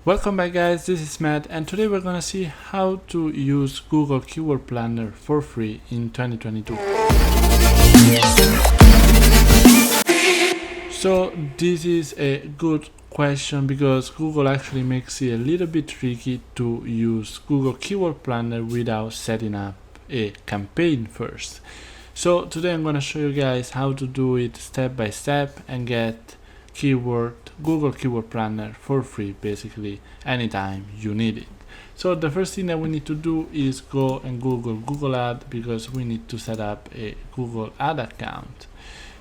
Welcome back guys, this is Matt and today we're gonna see how to use Google Keyword Planner for free in 2022. So this is a good question because Google actually makes it a little bit tricky to use Google Keyword Planner without setting up a campaign first. So today I'm gonna show you guys how to do it step by step and get Google Keyword Planner for free basically anytime you need it. So the first thing that we need to do is go and Google Ad because we need to set up a Google Ad account.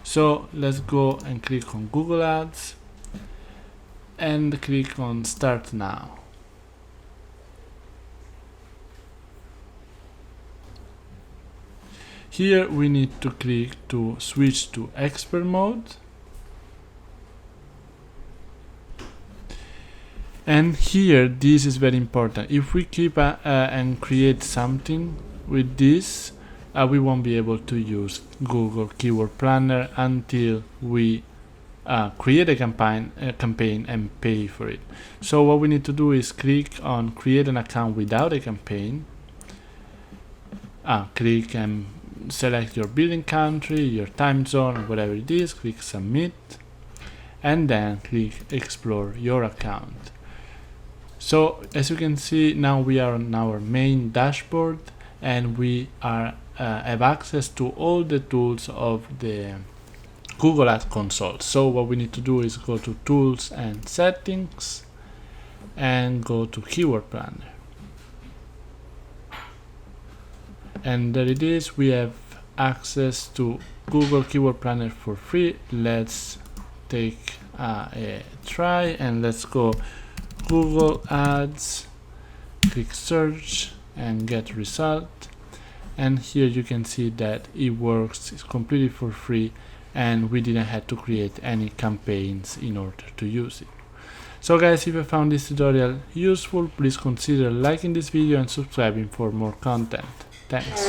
So let's go and click on Google Ads and click on Start Now. Here we need to click to switch to expert mode. And here, this is very important. If we keep and create something with this, we won't be able to use Google Keyword Planner until we create a campaign and pay for it. So what we need to do is click on create an account without a campaign. Click and select your billing country, your time zone, whatever it is. Click submit, and then click explore your account. So as you can see, now we are on our main dashboard and we have access to all the tools of the Google Ads console. So what we need to do is go to tools and settings and go to Keyword Planner. And there it is, we have access to Google Keyword Planner for free. Let's take a try and let's go Google Ads, click search and get result, and here you can see that it works, it's completely for free and we didn't have to create any campaigns in order to use it. So guys, if you found this tutorial useful, please consider liking this video and subscribing for more content. Thanks.